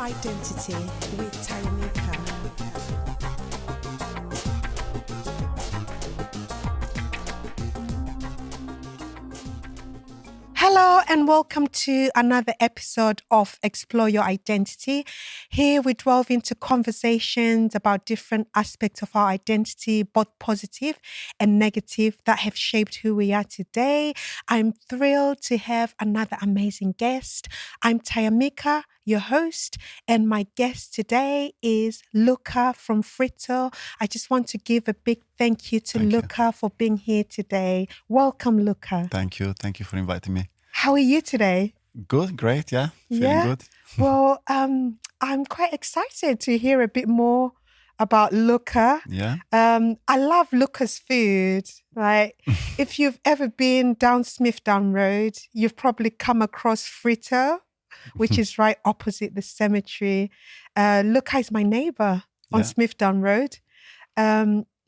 Identity with Tayanika. Hello and welcome to another episode of Explore Your Identity. Here we delve into conversations about different aspects of our identity, both positive and negative, that have shaped who we are today. I'm thrilled to have another amazing guest. I'm Tayanika, your host, and my guest today is Luca from Fritto. I just want to give a big thank you to Luca for being here today. Welcome, Luca. Thank you for inviting me. How are you today? Good, great, yeah. Feeling good. Well, I'm quite excited to hear a bit more about Luca. Yeah. I love Luca's food. Like, if you've ever been down Smithdown Road, you've probably come across Frito, which is right opposite the cemetery. Luca is my neighbor on Smithdown Road.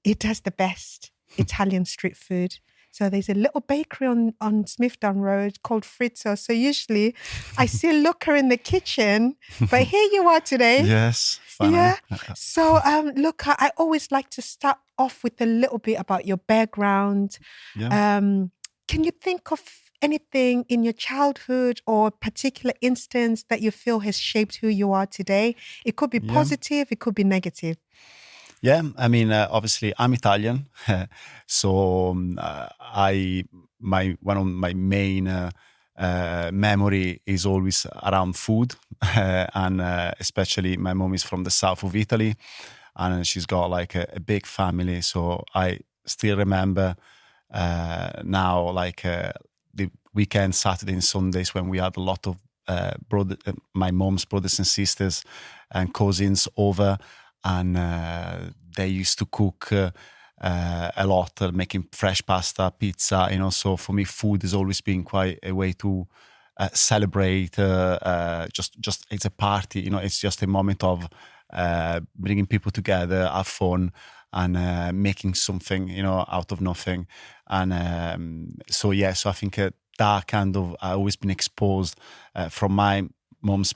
He does the best Italian street food. So there's a little bakery on Smithdown Road called Fritto. So usually I see Luca in the kitchen, but here you are today. Yes. Finally. Yeah. So Luca, I always like to start off with a little bit about your background. Yeah. Can you think of anything in your childhood or particular instance that you feel has shaped who you are today? It could be positive, it could be negative. Yeah, I mean, obviously, I'm Italian, so one of my main memory is always around food, and especially my mom is from the south of Italy, and she's got like a big family. So I still remember now, like the weekend, Saturday and Sundays, when we had a lot of my mom's brothers and sisters and cousins over. And they used to cook a lot, making fresh pasta, pizza, So for me, food has always been quite a way to celebrate. Just it's a party, It's just a moment of bringing people together, have fun, and making something, out of nothing. And so I think that kind of I've always been exposed from my mom's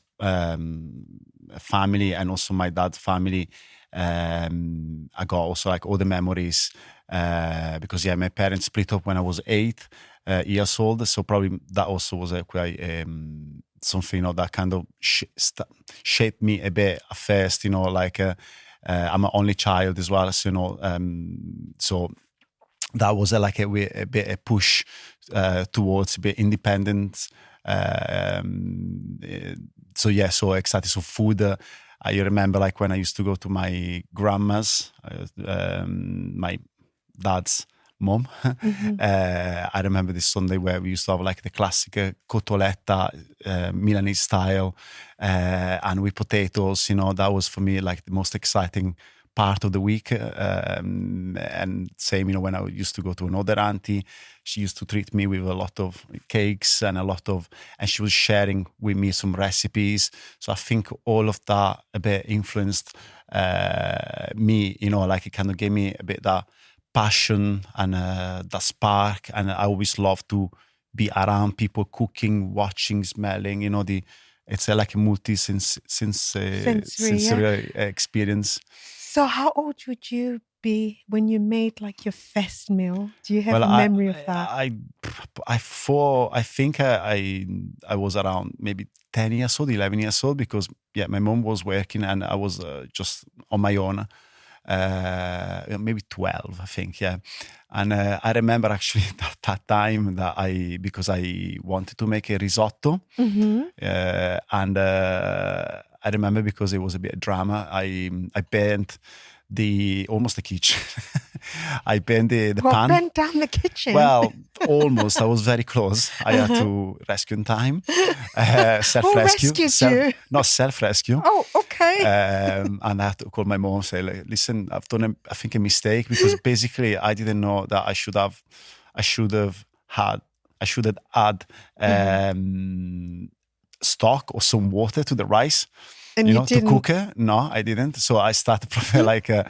family and also my dad's family. I got also like all the memories because my parents split up when I was 8 years old, so probably that also was quite something that kind of shaped me a bit at first. Like I'm an only child as well, so so that was like a bit a push towards a bit independence. So excited. So food, I remember like when I used to go to my grandma's, my dad's mom. I remember this Sunday where we used to have like the classic cotoletta, Milanese style, and with potatoes. That was for me like the most exciting part of the week. And same, when I used to go to another auntie, she used to treat me with a lot of cakes and and she was sharing with me some recipes. So I think all of that a bit influenced me, like it kind of gave me a bit that passion and that spark. And I always love to be around people cooking, watching, smelling, it's like a sensory experience. So how old would you be when you made like your first meal? Do you have a memory of that? I think I was around maybe 10 years old, 11 years old, because my mom was working and I was just on my own. Maybe 12, I think, And I remember actually that time because I wanted to make a risotto. And I remember because it was a bit of drama, I burnt almost the kitchen. I burnt the pan. Burnt down the kitchen? Well, almost. I was very close. I had to rescue in time. Self-rescue. Who rescued you? Not self-rescue. Oh, okay. And I had to call my mom and say, like, listen, I've done I think a mistake, because basically I didn't know that I should have had stock or some water to the rice. And you didn't? To cook it. No, I didn't. So I started like, I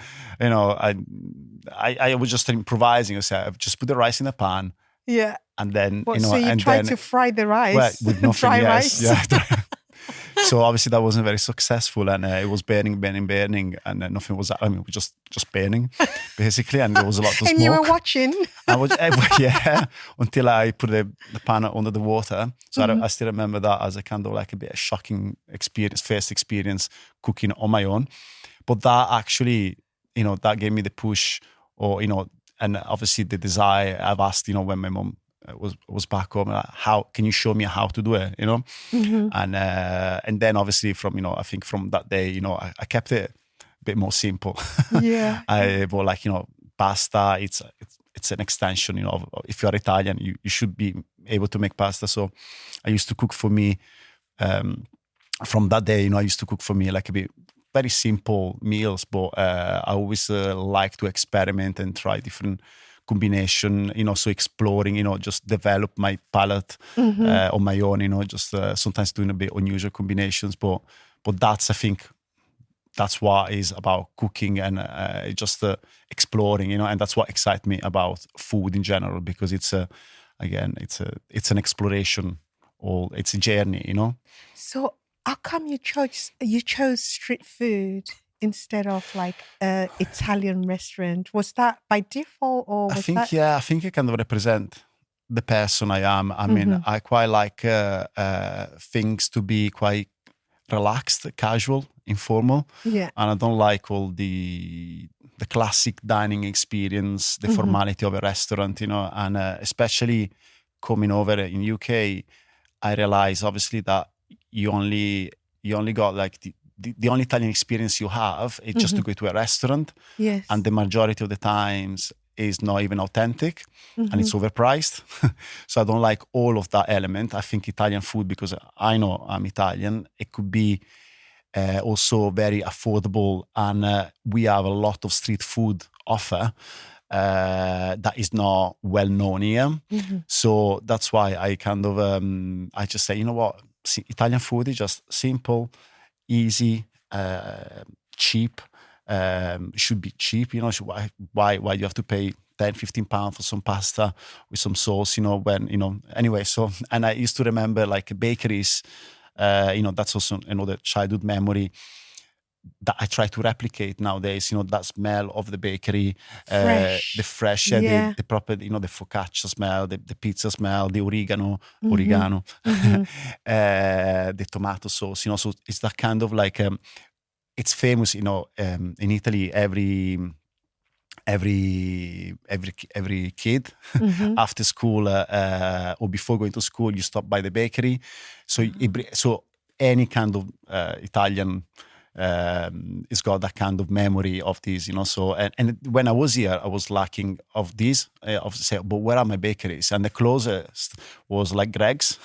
was just improvising. I said, I've just put the rice in a pan. Yeah. And then, so you tried to fry the rice? Well, with nothing, dry yes. rice? Yeah. So obviously that wasn't very successful, and it was burning, and nothing was. I mean, just burning, basically, and there was a lot of smoke. And you were watching. I was, yeah, until I put the pan under the water. So I still remember that as a kind of like a bit of shocking experience, first experience cooking on my own. But that actually, that gave me the push, or and obviously the desire. I've asked, when my mom was back home, like, how can you show me how to do it, and then obviously from I think from that day, I kept it a bit more simple. Yeah. I bought like pasta. It's an extension, of, if you're Italian, you should be able to make pasta. So I used to cook for me. From that day, I used to cook for me like a bit very simple meals, but I always like to experiment and try different combination, so exploring, just develop my palate on my own, just sometimes doing a bit unusual combinations, but that's, I think, that's what is about cooking and just exploring, and that's what excites me about food in general, because it's an exploration, or it's a journey, So how come you chose street food instead of like a Italian restaurant? Was that by default, or was I think it kind of represent the person I am. I mean, I quite like things to be quite relaxed, casual, informal. Yeah. And I don't like all the classic dining experience, the formality of a restaurant, and especially coming over in UK, I realize obviously that you only got like the only Italian experience you have is just to go to a restaurant. Yes. And the majority of the times is not even authentic, and it's overpriced. So I don't like all of that element. I think Italian food, because I know I'm Italian, it could be also very affordable, and we have a lot of street food offer that is not well known here. So that's why I kind of I just say, what, Italian food is just simple, easy, cheap. Should be cheap, so why you have to pay 10-15 pounds for some pasta with some sauce, when anyway. So, and I used to remember like bakeries, that's also another childhood memory that I try to replicate nowadays, that smell of the bakery, the fresh, the proper, the focaccia smell, the pizza smell, the oregano, the tomato sauce, so it's that kind of like, it's famous, in Italy, every kid after school or before going to school, you stop by the bakery. So so any kind of Italian it's got that kind of memory of this, So and when I was here, I was lacking of this. But where are my bakeries? And the closest was like Greg's.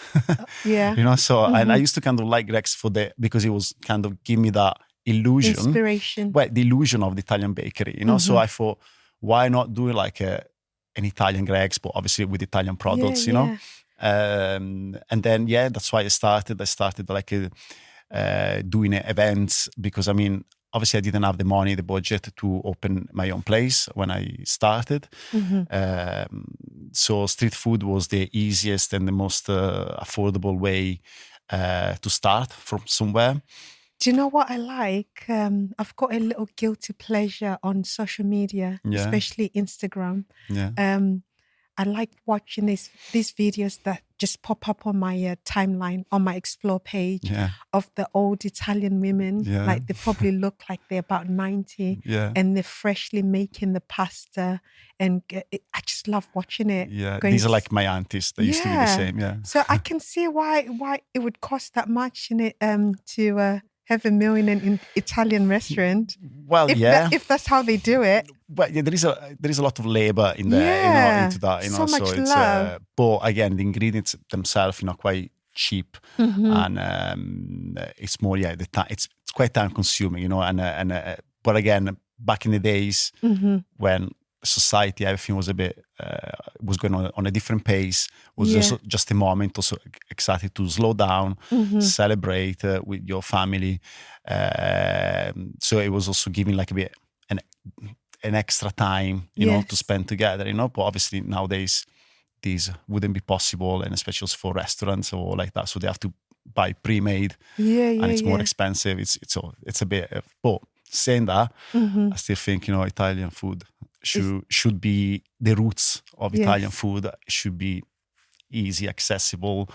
Yeah. So and I used to kind of like Greg's because it was kind of give me that illusion, inspiration. Well, the illusion of the Italian bakery, So I thought, why not do like an Italian Greg's, but obviously with Italian products, and then that's why I started like doing events, because I mean, obviously I didn't have the money, the budget to open my own place when I started. So street food was the easiest and the most affordable way to start from somewhere. Do you know what I like? I've got a little guilty pleasure on social media, especially Instagram. I like watching these videos that just pop up on my timeline, on my explore page of the old Italian women. Like they probably look like they're about 90 and they're freshly making the pasta. And I just love watching it. These are like my aunties. They used to be the same. So I can see why it would cost that much in it to have a meal in an Italian restaurant. Well, if that's how they do it. But there is a lot of labor in there, into that, so much it's, love. but again, the ingredients themselves, quite cheap, and it's more, it's quite time consuming, and but again, back in the days when society, everything was a bit was going on a different pace, was just a moment also excited to slow down, celebrate with your family, so it was also giving like a bit an extra time to spend together, but obviously nowadays these wouldn't be possible, and especially for restaurants or like that, so they have to buy pre-made, Yeah, and yeah, it's more yeah. expensive. It's a bit. But saying that, Mm-hmm. I still think Italian food It's, should be the roots of Italian yes. food. Should be easy, accessible,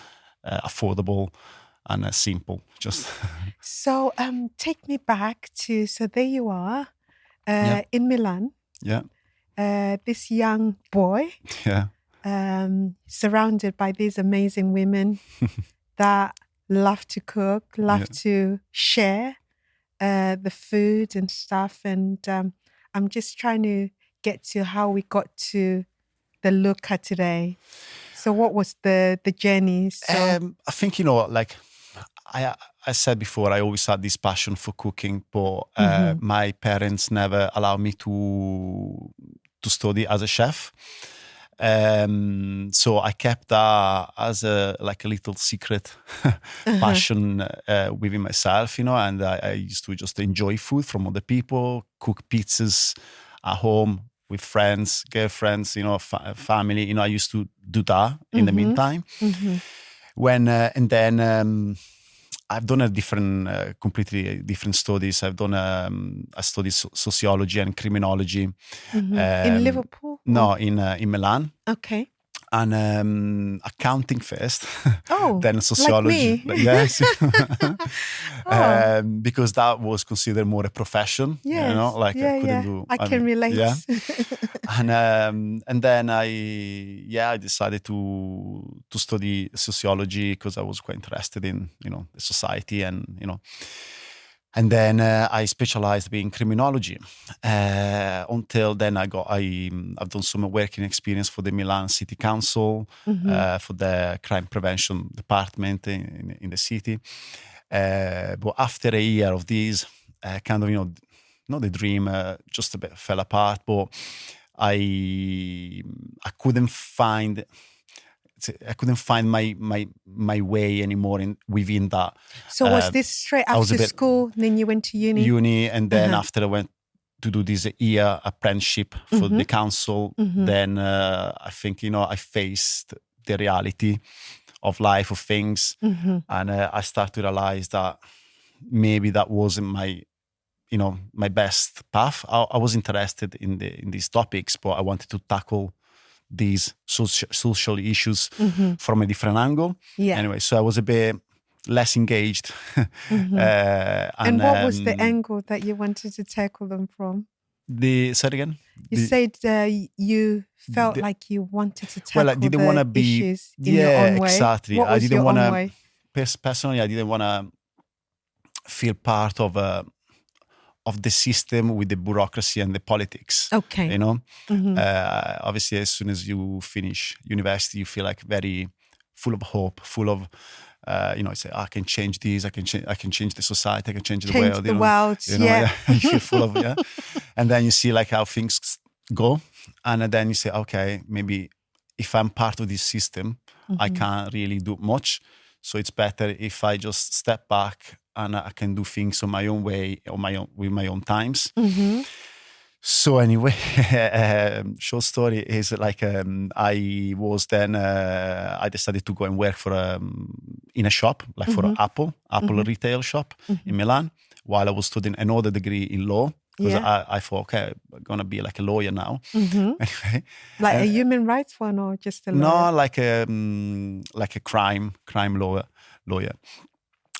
affordable, and simple. Just So, take me back to, so there you are, yeah, in Milan, yeah, this young boy, yeah, surrounded by these amazing women that love to cook, yeah. love to share the food and stuff. And I'm just trying to get to how we got to the Luca today. So, what was the journey? So, I think like I I said before, I always had this passion for cooking, but Mhm. my parents never allowed me to study as a chef. So I kept that as a little secret Uh-huh. passion within myself, and I used to just enjoy food from other people, cook pizzas at home with friends, girlfriends, family. I used to do that in the Mhm. meantime. Mhm. And then I've done a completely different studies. I studied sociology and criminology. Mhm. In Um, Liverpool? no, Or in Milan, okay. and accounting first, Oh, then like sociology. me. Yes, Oh, because that was considered more a profession. yes. Like I Yeah, couldn't yeah. do. I I can mean, yeah. relate. And then I decided to study sociology because I was quite interested in the society and then I specialized in criminology. Until then, I've done some working experience for the Milan City Council, Mhm. for the crime prevention department in the city. But after a year of this, kind of not the dream, just a bit fell apart. But I couldn't find. I couldn't find my way anymore within that. So was this straight I was a after bit school? Then you went to uni? uni, and then Uh-huh. after I went to do this year apprenticeship for Mhm. the council, Mhm. then I think I faced the reality of life, of things, Mhm. and I started to realize that maybe that wasn't my best path. I was interested in these topics, but I wanted to tackle these social issues Mhm. from a different angle. Yeah. Anyway, so I was a bit less engaged. Mhm. And And what was the angle that you wanted to tackle them from? say it again. You said you felt The like you wanted to Well, I tackle didn't want the to be. issues in your Yeah, own way. exactly. What I was didn't your want own to. way? Personally, I didn't want to feel part of the system with the bureaucracy and the politics. Okay. Mhm. Obviously, as soon as you finish university, you feel like very full of hope, full of. Say I can change this. I can change the society. I can change the Change world. the world. Yeah. Yeah. You feel full of and then you see like how things go, and then you say, okay, maybe if I'm part of this system, I Mhm. can't really do much. So it's better if I just step back and I can do things on my own way, on my own with my own times. Mhm. So anyway, short story is like I was then I decided to go and work for in a shop, like for Mhm. Apple Mhm. retail shop in Mhm. Milan, while I was studying another degree in law because Yeah. I thought, okay, I'm gonna be like a lawyer now. Mhm. Anyway, Like a uh, human rights one or just a lawyer? no, like a crime lawyer.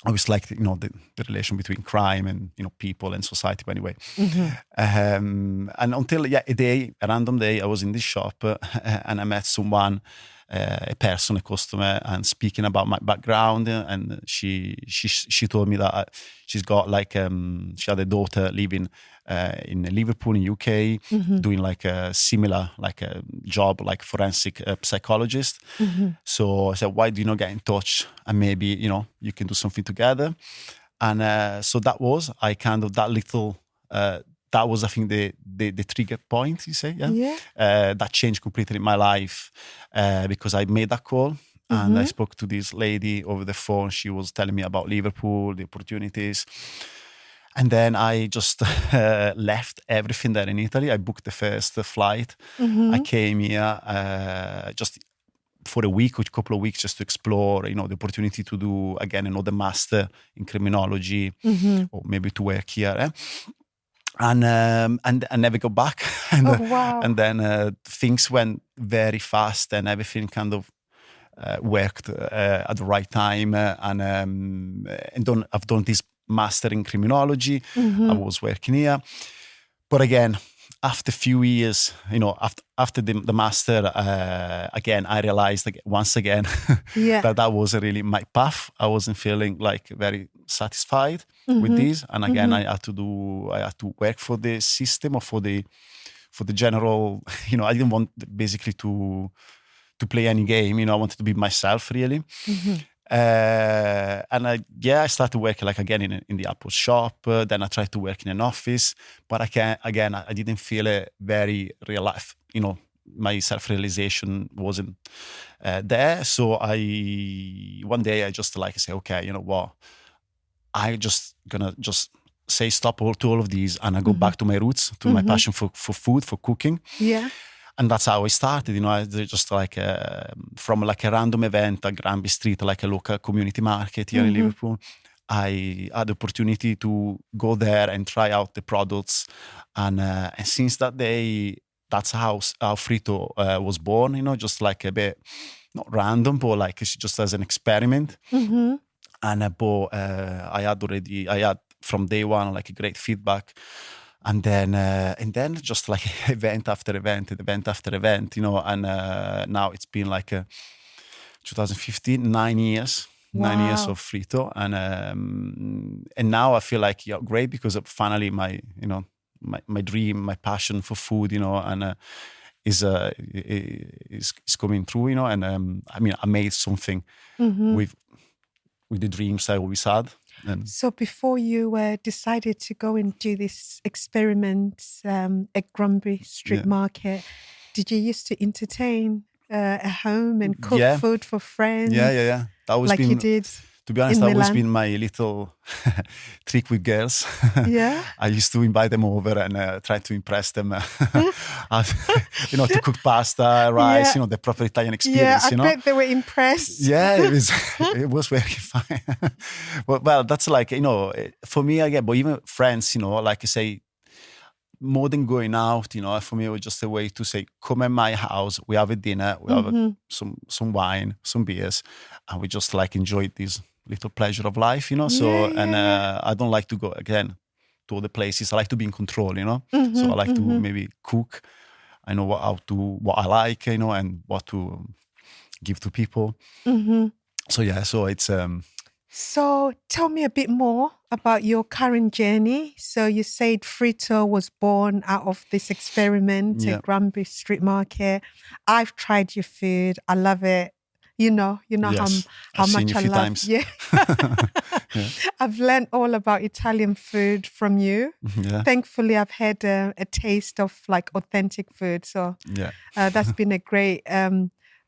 I always liked the relation between crime and people and society. But anyway, Mhm. and until a random day, I was in this shop and I met someone, a person, a customer, and speaking about my background, and she told me that she's got she had a daughter living in Liverpool in UK, Mhm. doing like a similar like a job like forensic psychologist. Mhm. So I said, why do you not get in touch and maybe you can do something together? And so that was I kind of that little. That was, I think, the trigger point. You say, yeah. Yeah. That changed completely my life because I made that call and I Mhm. spoke to this lady over the phone. She was telling me about Liverpool, the opportunities, and then I just left everything there in Italy. I booked the first flight. I Mhm. came here just for a week or a couple of weeks just to explore, the opportunity to do again another master in criminology, or maybe to work here. And I never go back. And, Oh, wow. and then things went very fast, and everything kind of worked at the right time. I've done this master in criminology. I was working here, but again, after a few years, after the master, again, I realized once again that wasn't really my path. I wasn't feeling like very satisfied with this, and again, I had to work for the system, or for the general. I didn't want basically to play any game. I wanted to be myself, really. And I started working again in the Apple shop. Then I tried to work in an office, but I didn't feel it very real life. My self-realization wasn't there. So one day I just say, okay, you know what? I just gonna say stop to all of these, and I go back to my roots, to my passion for food, for cooking. Yeah. And that's how I started, I just from a random event at Granby Street, like a local community market here in Liverpool. I had the opportunity to go there and try out the products. And since that day, that's how Frito was born, just a bit, not random, but just as an experiment. And I had from day one, a great feedback. And then just event after event, and now it's been 2015, 9 years. Wow. 9 years of Frito, and now I feel great, because finally my dream, my passion for food, and is coming through, and I made something with the dreams I always had. And so before you decided to go and do this experiment at Granby Street Market, did you used to entertain at home and cook food for friends? Yeah. That was you did. To be honest, that Milan. was been my little trick with girls. Yeah. I used to invite them over and try to impress them, to cook pasta, rice, the proper Italian experience. I bet they were impressed. Yeah, it was working fine. well, that's for me, again, but even friends, like I say, more than going out, for me, it was just a way to say, come at my house, we have a dinner, we have some wine, some beers, and we just enjoy this little pleasure of life, So, I don't like to go again to other places. I like to be in control, So I like to maybe cook. I know what I like, and what to give to people. So it's So tell me a bit more about your current journey. So you said Frito was born out of this experiment at Granby Street Market. I've tried your food. I love it. You know yes, how I've much seen you a I few love. times. Yeah. I've learned all about Italian food from you. Yeah. Thankfully, I've had a taste of authentic food. So that's been a great.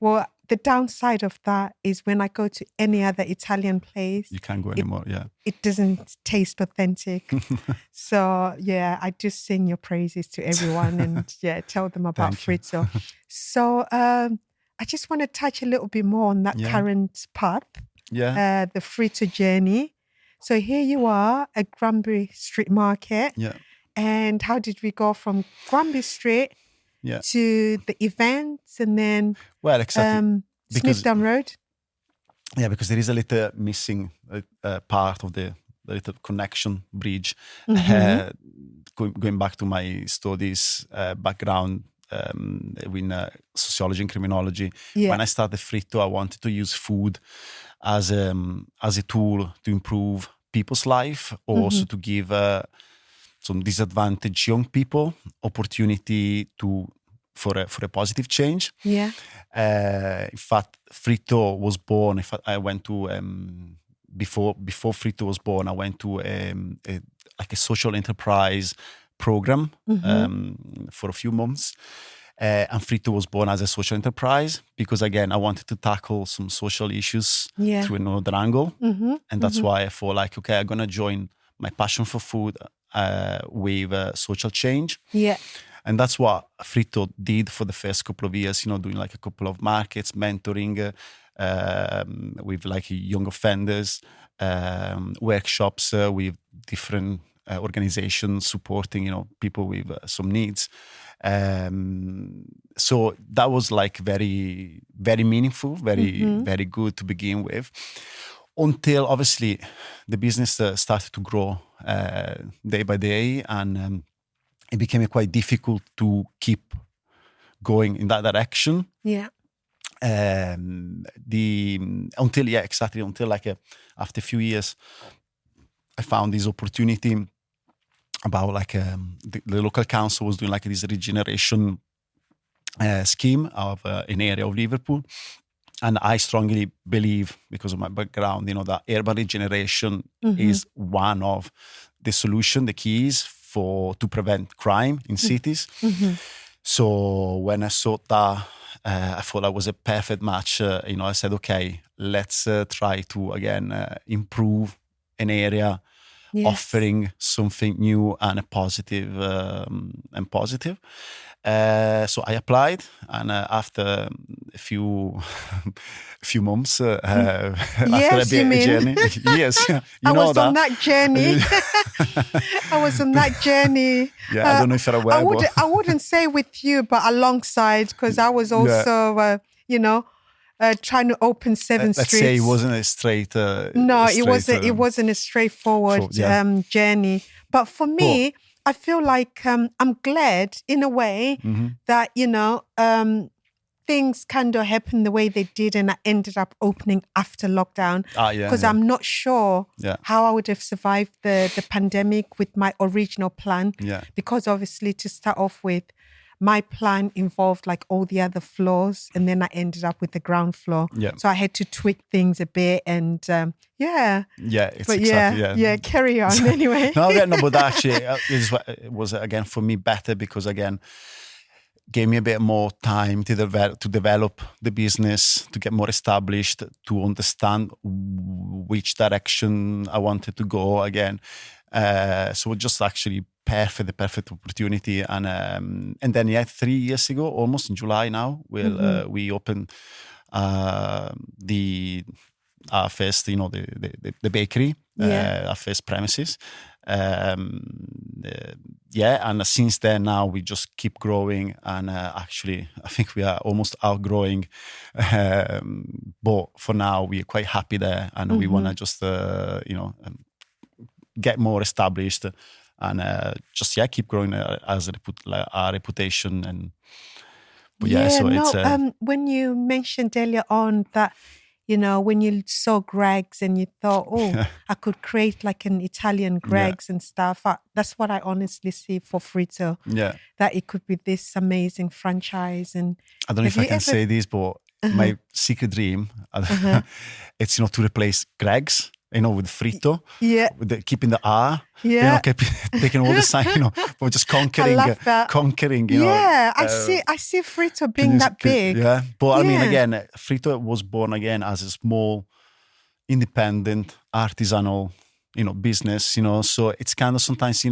Well, the downside of that is when I go to any other Italian place, you can't go anymore. It doesn't taste authentic. So I just sing your praises to everyone and tell them about Fritto. So I just want to touch a little bit more on that current path, the Fritto journey. So here you are at Granby Street Market. Yeah. And how did we go from Granby Street to the events and then exactly. Smithdown Road? Yeah, because there is a little missing part of the little connection bridge. Going back to my studies background in sociology and criminology. When I started Fritto, I wanted to use food as a tool to improve people's life, also to give some disadvantaged young people opportunity for a positive change. Yeah. In fact, Fritto was born. In fact, I went to before Fritto was born, I went to a social enterprise program for a few months. And Fritto was born as a social enterprise because, again, I wanted to tackle some social issues through another angle. And that's why I thought, okay, I'm going to join my passion for food with social change. Yeah. And that's what Frito did for the first couple of years, doing like a couple of markets, mentoring with like young offenders, workshops with different organizations supporting, people with some needs. So that was like very, very meaningful, very, very good to begin with. Until obviously the business started to grow day by day, and it became quite difficult to keep going in that direction. Yeah. Until like after a few years, I found this opportunity about like the local council was doing like this regeneration scheme of an area of Liverpool. And I strongly believe, because of my background, that urban regeneration is one of the solution, the keys to prevent crime in cities. So when I saw that, I thought that was a perfect match. I said, okay, let's try to again improve an area, offering something new and a positive. So I applied, and after a few months, after a big journey, yes, I was on that journey. I was on that journey. Yeah, I don't know if you're aware. I wouldn't say with you, but alongside, because I was also, trying to open 7 streets. Let's say it wasn't a straight. No, it wasn't. It wasn't a straightforward journey. But for me, I feel like I'm glad in a way that, things kind of happened the way they did, and I ended up opening after lockdown. Because I'm not sure how I would have survived the pandemic with my original plan. Because obviously, to start off with, my plan involved like all the other floors, and then I ended up with the ground floor. So I had to tweak things a bit, and carry on anyway. No, but actually, it was again for me better, because again, gave me a bit more time to develop the business, to get more established, to understand which direction I wanted to go again. So just actually the perfect opportunity. And then 3 years ago, almost in July now, we opened our first, the bakery, our first premises. And since then now we just keep growing, and actually I think we are almost outgrowing, but for now we're quite happy there, and we want to just get more established, and keep growing as our reputation. And when you mentioned earlier on that, when you saw Greg's and you thought, I could create like an Italian Greg's and stuff. That's what I honestly see for Fritto. That it could be this amazing franchise. And I don't know if I can say this, but my secret dream, it's to replace Greg's, with Frito, with keeping the R, taking all the sign, but just conquering. I see Frito being that big. But I mean, again, Frito was born again as a small, independent, artisanal, business. So it's kind of sometimes,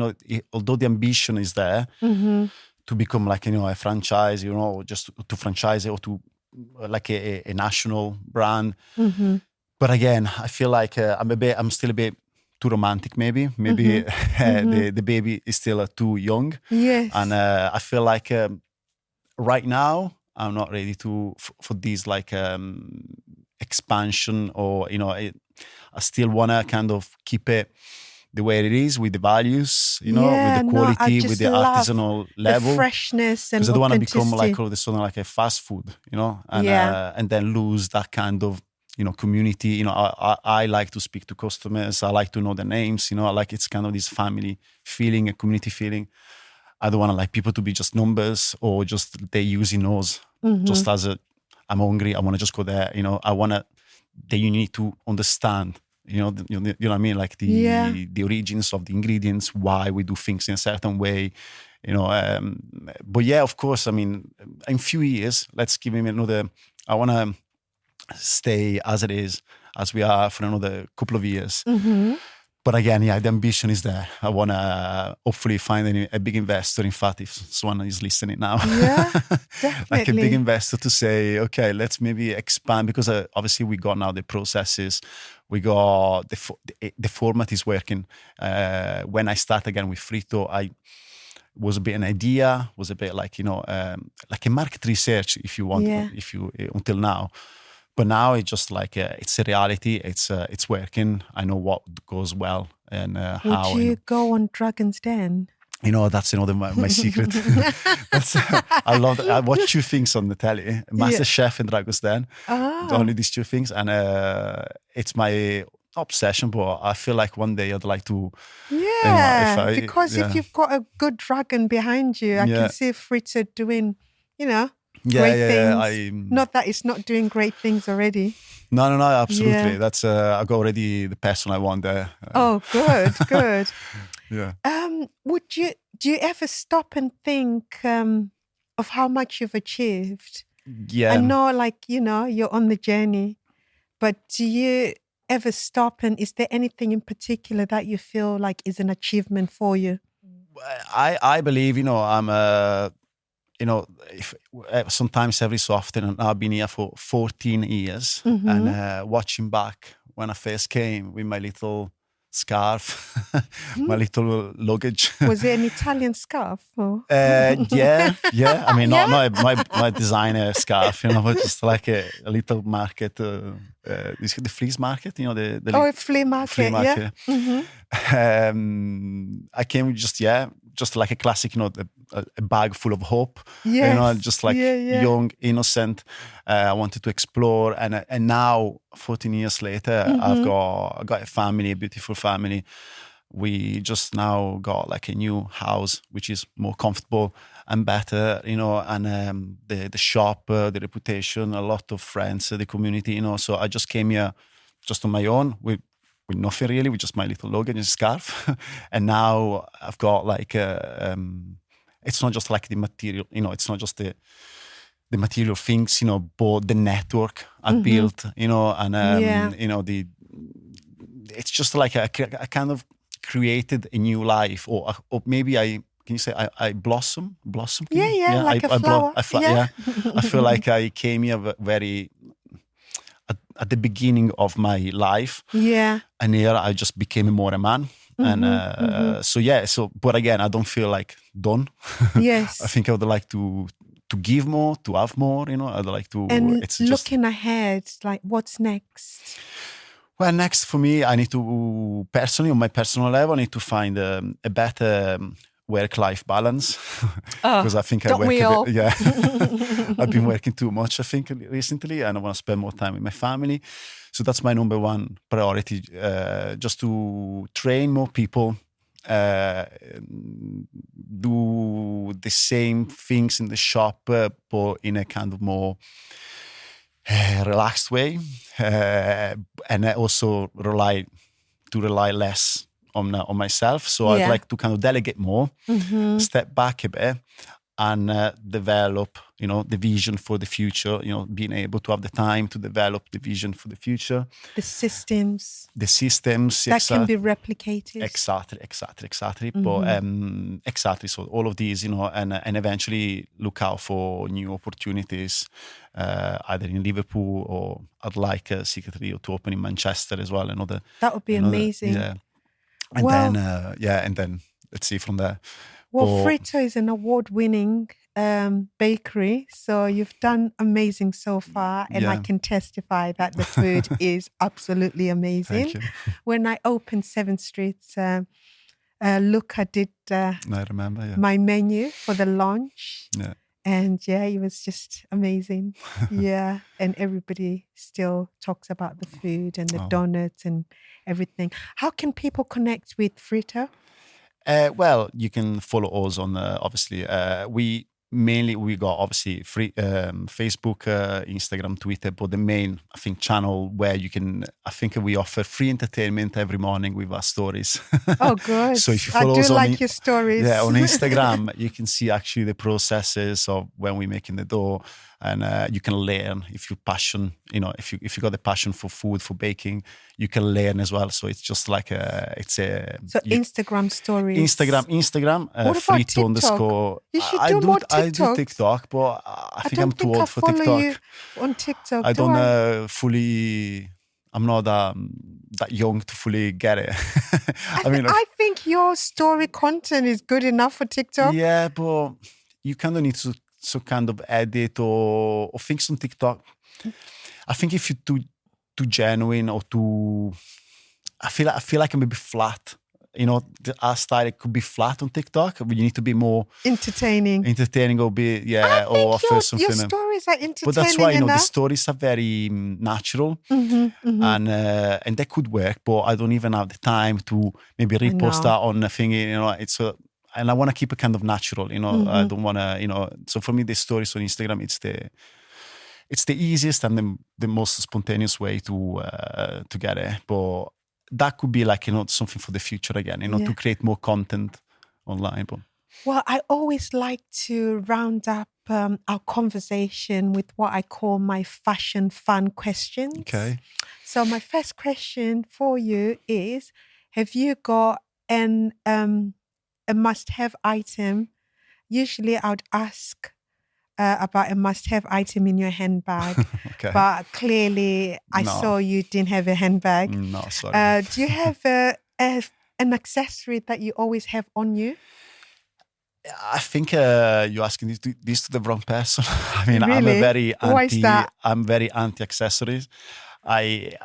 although the ambition is there to become like a franchise, just to franchise it, or to like a national brand. But again, I feel like I'm still a bit too romantic, maybe. The baby is still too young. And I feel like right now I'm not ready for this like expansion, or I still want to kind of keep it the way it is, with the values, with the quality, with the artisanal level, the freshness, and because I don't want to become like all of a sudden like a fast food, and then lose that kind of community. I like to speak to customers. I like to know the names. I like, it's kind of this family feeling, a community feeling. I don't want to like people to be just numbers, or just they using us just as I'm hungry, I want to just go there. I want that you need to understand. You know what I mean? Like the origins of the ingredients, why we do things in a certain way. But of course, I mean, in few years, let's give him another. I want to stay as it is, as we are, for another couple of years. But again, yeah, the ambition is there. I want to hopefully find a big investor. In fact, if someone is listening now, Yeah, like a big definitely. investor to say, okay, let's maybe expand, because obviously we got now the processes, we got the format is working. When I start again with Frito, I was a bit an idea, was a bit like, like a market research, if you want, Yeah. if you until now. But now it's just like it's a reality. It's working. I know what goes well and Would how. you go on Dragon's Den? That's another my secret. That's, I love that. I watch two things on the telly: Yeah. Master Chef and Dragon's Den. Only Ah, these two things, and it's my obsession. But I feel like one day I'd like to, if yeah. I, Because if yeah, you've got a good dragon behind you, I can yeah, see Fritto doing, you know, yeah, great yeah, things. I Not that it's not doing great things already. no, absolutely. Yeah. That's I got already the person I want there. Oh, good, good. Yeah. Do you ever stop and think of how much you've achieved? Yeah. I know, like, you're on the journey, but do you ever stop, and is there anything in particular that you feel like is an achievement for you? I believe, I'm if sometimes every so often, and I've been here for 14 years, Mm-hmm. and watching back when I first came with my little scarf, my little luggage. Was it an Italian scarf? Or? Yeah. I mean, Yeah? not my designer scarf, but just like a little market, the flea market, the Oh, a flea market, flea yeah. market. Mm-hmm. I came with just like a classic, a bag full of hope. Yes. Just like yeah. young, innocent. I wanted to explore, and now 14 years later, I got a family, a beautiful family. We just now got like a new house, which is more comfortable and better, and the shop, the reputation, a lot of friends, the community, So I just came here just on my own with nothing really, with just my little luggage and scarf. And now I've got like, it's not just like the material, it's not just the material things, but the network I built, and, Yeah. it's just like I kind of created a new life, or maybe can you say I blossom? Yeah, like a flower. Yeah. I feel like I came here very at the beginning of my life. Yeah. And here I just became more a man. And so but again, I don't feel like done. Yes. I think I would like to give more, to have more, I'd like to. And it's just looking ahead, like what's next? Well, next for me, I need to personally, on my personal level, I need to find a better work-life balance, because I think I don't work we all? Yeah, I've been working too much, I think, recently, and I want to spend more time with my family. So that's my number one priority, just to train more people, do the same things in the shop, but in a kind of more relaxed way, and I also rely less on myself. So I'd like to kind of delegate more, step back a bit, and develop, the vision for the future. Being able to have the time to develop the vision for the future, The systems that can be replicated. Exactly. But exactly. So all of these, and eventually look out for new opportunities, either in Liverpool, or I'd like secretly to open in Manchester as well. That would be amazing. Yeah. And then let's see from there. Well, Frito is an award-winning bakery, so you've done amazing so far, and I can testify that the food is absolutely amazing. Thank you. When I opened 7th Street, Luca did I remember, my menu for the launch. Yeah. And it was just amazing. Yeah. And everybody still talks about the food and the donuts and everything. How can people connect with Frito? Well, you can follow us on, obviously, mainly we got obviously free Facebook, Instagram, Twitter, but the main I think channel where you can, I think we offer free entertainment every morning with our stories. Oh, good. So if you I follow do us like your stories. yeah, on Instagram, you can see actually the processes of when we're making the dough, and you can learn if you passion, if you got the passion for food, for baking, you can learn as well. So it's just like So Instagram stories. Instagram, What about Frito TikTok? underscore. You should do more I do TikToks. TikTok, but I think I'm don't too think I old for follow TikTok. you on TikTok. I do don't I? fully. I'm not that young to fully get it. I think your story content is good enough for TikTok. Yeah, but you kind of need to kind of edit or things on TikTok. I think if you're too genuine or too, I feel like I'm a bit flat. Our style, it could be flat on TikTok, but you need to be more entertaining or be I or offer think something. your stories are entertaining But that's why the enough. stories are very natural, Mm-hmm. and that could work. But I don't even have the time to maybe repost that on a thing. It's and I want to keep it kind of natural. I don't want to. So for me, the stories on Instagram, it's the easiest and the most spontaneous way to get it. But that could be like something for the future again. To create more content online. But well, I always like to round up our conversation with what I call my fashion fun questions. Okay. So my first question for you is: have you got a must-have item? Usually, I would ask about a must-have item in your handbag. Okay. But clearly, I saw you didn't have a handbag. No, sorry. Do you have an accessory that you always have on you? I think you're asking this to the wrong person. I mean, Really? Why is that? I'm very anti accessories. I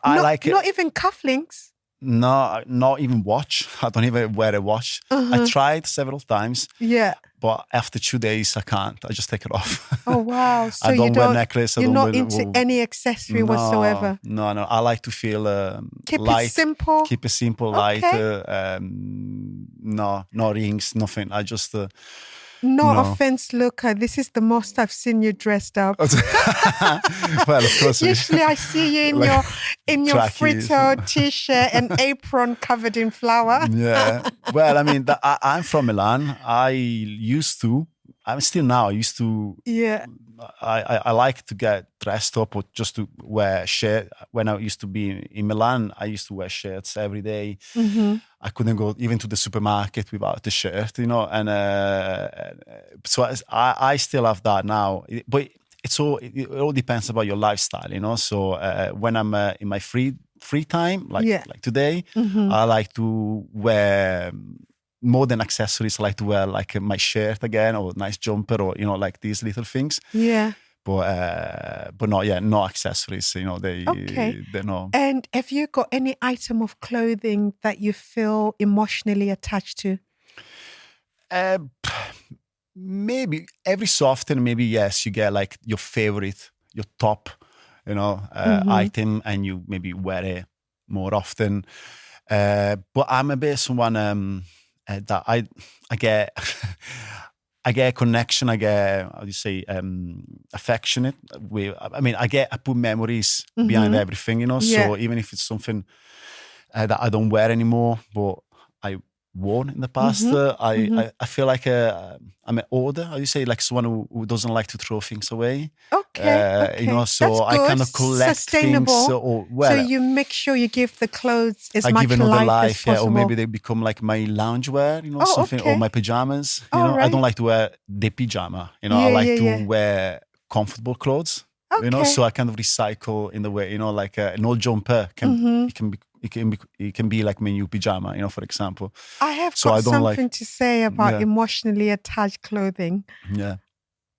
like it. Not even cufflinks. No, not even watch. I don't even wear a watch. I tried several times. Yeah. But after 2 days, I can't. I just take it off. Oh, wow. So I don't wear necklace. You're not into any accessory whatsoever? No. I like to feel Keep light. it simple? Keep it simple, light. No rings, nothing. I just... No offense, Luca. This is the most I've seen you dressed up. Well, of course. Usually, I see you in your Fritto t-shirt and apron covered in flour. Yeah. Well, I mean, I'm from Milan. I'm still now. I used to. Yeah. I like to get dressed up or just to wear shirt. When I used to be in Milan, I used to wear shirts every day. Mm-hmm. I couldn't go even to the supermarket without a shirt, and so I still have that now. But it all depends about your lifestyle, So when I'm in my free time, like today, I like to wear. More than accessories, I like to wear like my shirt again or a nice jumper or like these little things. Yeah. But no accessories. They're not. And have you got any item of clothing that you feel emotionally attached to? Maybe every so often, maybe yes, you get like your favorite, your top, item, and you maybe wear it more often. But I'm a bit someone that I get I get a connection. I get, how do you say, affectionate with. I mean, I put memories behind everything, So even if it's something that I don't wear anymore, but I worn in the past, I feel like I'm older. How do you say, like someone who doesn't like to throw things away. Okay. So that's I good. kind of collect Sustainable. things. So you make sure you give the clothes as I much give another life, as possible. or maybe they become like my loungewear, something, or my pajamas. Right. I don't like to wear the pajama. I like to wear comfortable clothes. Okay. So I kind of recycle in the way, like an old jumper it can be like my new pajama, for example. I have got something to say about emotionally attached clothing. Yeah.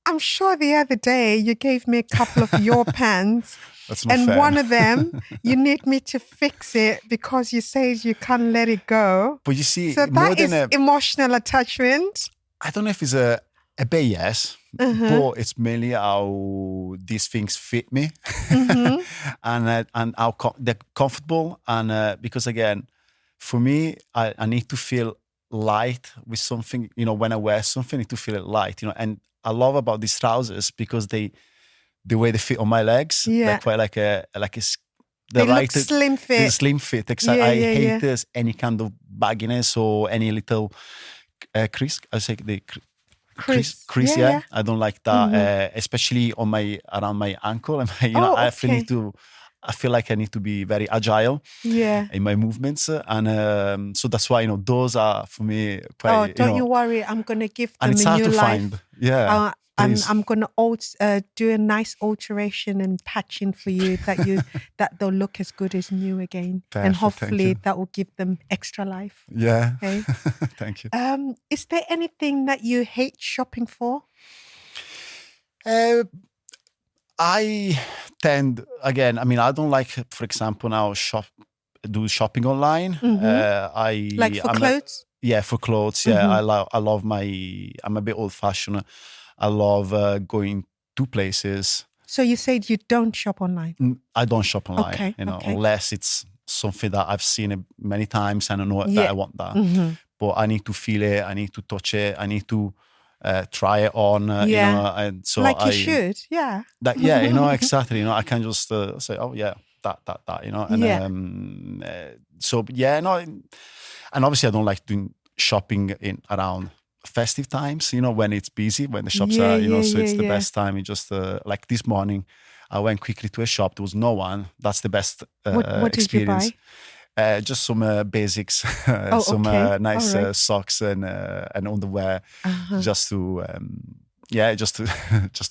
I'm sure the other day you gave me a couple of your pants. That's not and fair. One of them, you need me to fix it because you said you can't let it go. But you see, so that is emotional attachment. I don't know if it's a bit yes, but it's mainly how these things fit me and how they're comfortable. And because again, for me, I need to feel light with something, when I wear something, I need to feel it light, and I love about these trousers because the way they fit on my legs, they're quite like they look slim fit. The slim fit. Exactly. I hate this any kind of bagginess or any little crease. I say the crease. Yeah, I don't like that, especially on around my ankle. And I feel like I need to be very agile in my movements, and so that's why those are for me quite. Oh, don't you worry, I'm gonna give them and it's a hard new to life. Find. Yeah, I'm gonna do a nice alteration and patching for you that they'll look as good as new again, perfect, and hopefully that will give them extra life. Yeah, okay? Thank you. Is there anything that you hate shopping for? I tend, again, I don't like, for example, now do shopping online. For clothes? For clothes. Yeah, I love I'm a bit old fashioned. I love going to places. So you said you don't shop online? I don't shop online, unless it's something that I've seen it many times and I know that I want that. But I need to feel it, I need to touch it, I need to try it on, and so you should, yeah. Exactly. I can just say, oh yeah, that, and and obviously I don't like doing shopping in around festive times, when it's busy, when the shops are, so it's the best time. It just like this morning, I went quickly to a shop. There was no one. That's the best what experience. Did you buy? Just some basics, some nice socks and underwear, just to just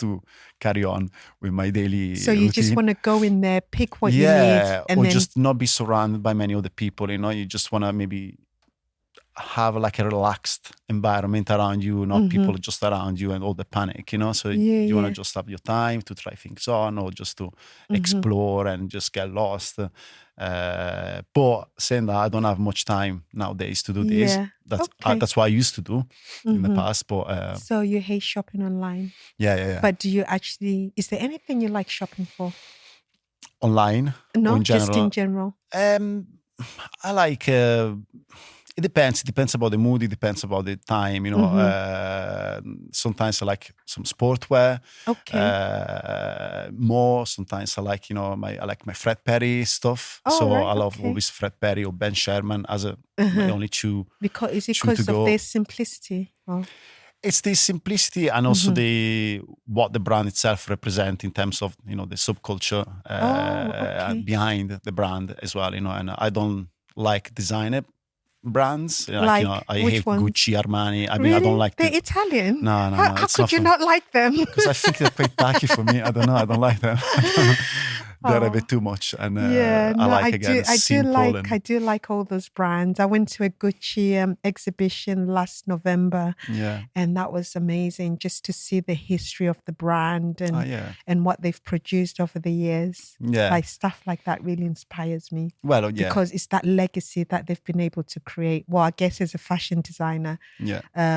to carry on with my daily. So you routine. just want to go in there, pick what you need, and then just not be surrounded by many other people. You just want to maybe have like a relaxed environment around you, not people just around you and all the panic, so you want to just have your time to try things on or just to explore and just get lost, but saying that, I don't have much time nowadays to do this. That's what I used to do in the past, but so you hate shopping online? Yeah. But do you actually, is there anything you like shopping for online? No, in just in general. I like it depends about the mood, it depends about the time, sometimes I like some sportwear, more. Sometimes I like I like my Fred Perry stuff, I love always Fred Perry or Ben Sherman as my only two. Is it because of their simplicity? It's the simplicity and also what the brand itself represents in terms of the subculture behind the brand as well, and I don't like designer brands, I hate ones? Gucci, Armani. Really? I don't like they're Italian. No. How could you not like them? Because I think they're quite tacky for me. I don't know. I don't like them. They're a bit too much, and I do like all those brands. I went to a Gucci exhibition last November, and that was amazing just to see the history of the brand and what they've produced over the years. Like stuff like that really inspires me. Well, because it's that legacy that they've been able to create. Well, I guess as a fashion designer,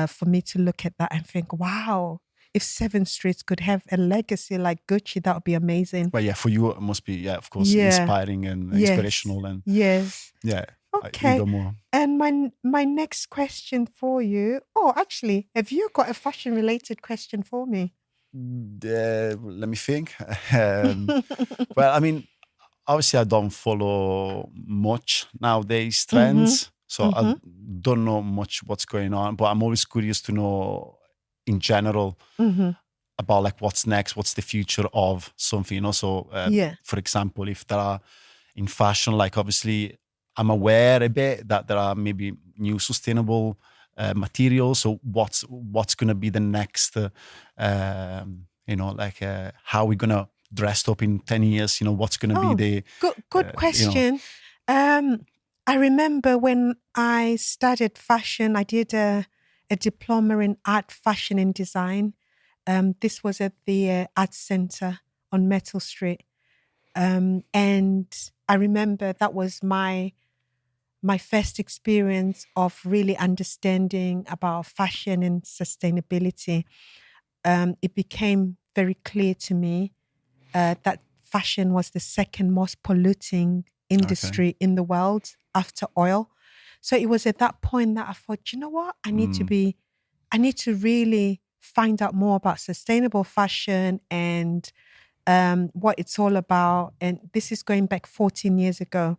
for me to look at that and think, wow. If 7th Street could have a legacy like Gucci, that would be amazing. Well, for you, it must be, of course, inspiring and inspirational. And Okay. Either more. And my next question for you. Oh, actually, have you got a fashion-related question for me? Let me think. Well, obviously, I don't follow much nowadays trends, so I don't know much what's going on. But I'm always curious to know, in general, about like what's next, what's the future of something, So, for example, if there are in fashion, like obviously I'm aware a bit that there are maybe new sustainable materials. So what's going to be the next, how we're going to dress up in 10 years, what's going to be the... Good question. I remember when I studied fashion, I did a diploma in art, fashion and design. This was at the Art Center on Metal Street. And I remember that was my first experience of really understanding about fashion and sustainability. It became very clear to me that fashion was the second most polluting industry in the world after oil. So it was at that point that I thought, you know what? I need to really find out more about sustainable fashion and what it's all about. And this is going back 14 years ago.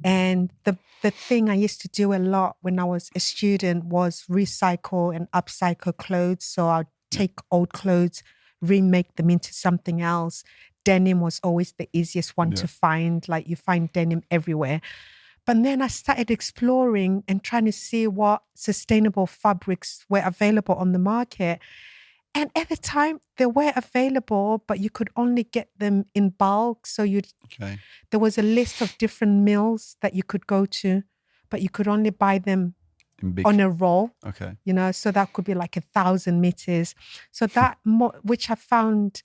And the thing I used to do a lot when I was a student was recycle and upcycle clothes. So I'd take old clothes, remake them into something else. Denim was always the easiest one to find. Like you find denim everywhere. But then I started exploring and trying to see what sustainable fabrics were available on the market. And at the time, they were available, but you could only get them in bulk. So there was a list of different mills that you could go to, but you could only buy them on a roll. Okay. You know, so that could be like 1,000 meters. So that, which I found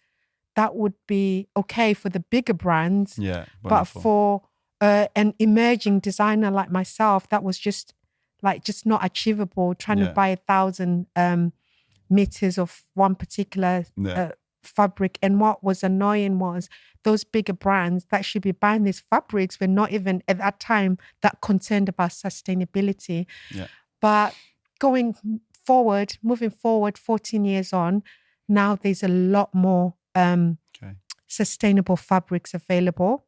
that would be okay for the bigger brands. Yeah. But Wonderful. for an emerging designer like myself, that was just not achievable. Trying to buy 1,000 meters of one particular fabric. And what was annoying was those bigger brands that should be buying these fabrics were not even at that time that concerned about sustainability. Yeah. But moving forward 14 years on, now there's a lot more sustainable fabrics available.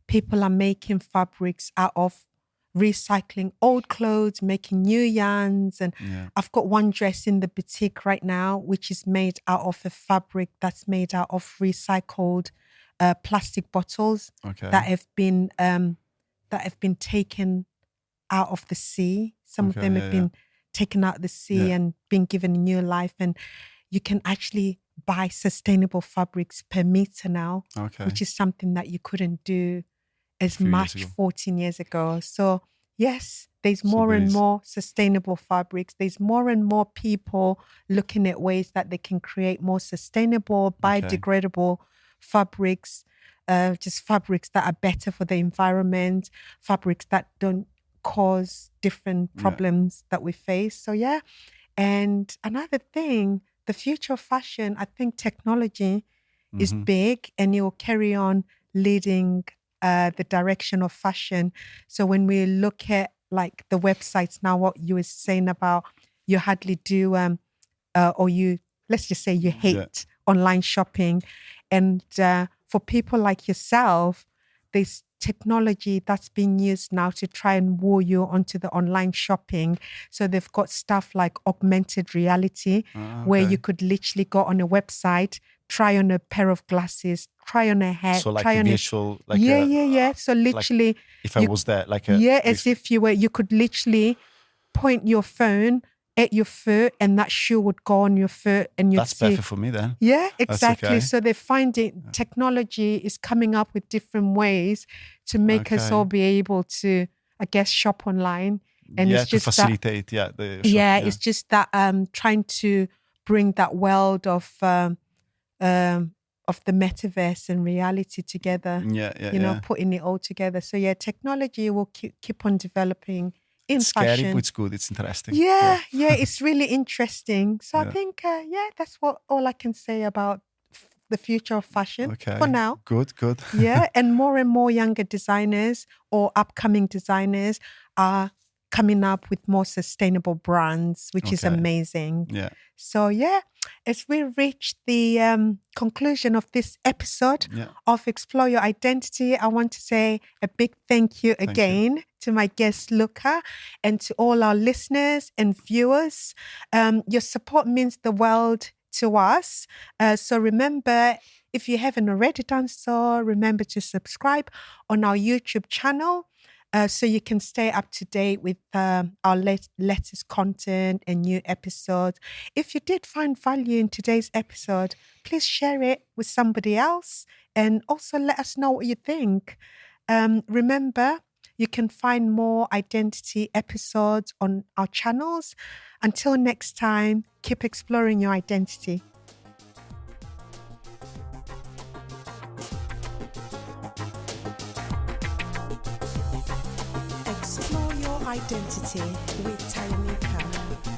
People are making fabrics out of recycling old clothes, making new yarns. And I've got one dress in the boutique right now, which is made out of a fabric that's made out of recycled plastic bottles that have been taken out of the sea. Some of them have been taken out of the sea and been given a new life. And you can actually buy sustainable fabrics per meter now, which is something that you couldn't do as much 14 years ago. So yes, there's more and more sustainable fabrics. There's more and more people looking at ways that they can create more sustainable, biodegradable fabrics, just fabrics that are better for the environment, fabrics that don't cause different problems that we face. So and another thing, the future of fashion, I think technology is big and it will carry on leading the direction of fashion. So when we look at like the websites now, what you were saying about you hardly do, or you, let's just say you hate online shopping. And for people like yourself, there's technology that's being used now to try and woo you onto the online shopping. So they've got stuff like augmented reality, where you could literally go on a website, try on a pair of glasses, try on a hat. So like try a on visual, like So literally, like if I was there, like as if you were, you could literally point your phone at your foot and that shoe would go on your foot and you'd that's perfect for me then. Yeah, exactly. So they're finding technology is coming up with different ways to make us all be able to, I guess, shop online. And it's just to facilitate, it's just that trying to bring that world of the metaverse and reality together. You know, putting it all together. So technology will keep on developing in it's fashion. Scary, but it's good. It's interesting. It's really interesting. So I think, that's all I can say about the future of fashion for now. Good. And more younger designers or upcoming designers are coming up with more sustainable brands, which is amazing. So as we reach the conclusion of this episode of Explore Your Identity, I want to say a big thank you again to my guest Luca and to all our listeners and viewers. Your support means the world to us. So remember, if you haven't already done so, remember to subscribe on our YouTube channel. So you can stay up to date with our latest content and new episodes. If you did find value in today's episode, please share it with somebody else and also let us know what you think. Remember, you can find more identity episodes on our channels. Until next time, keep exploring your identity. Explore your identity with Luca.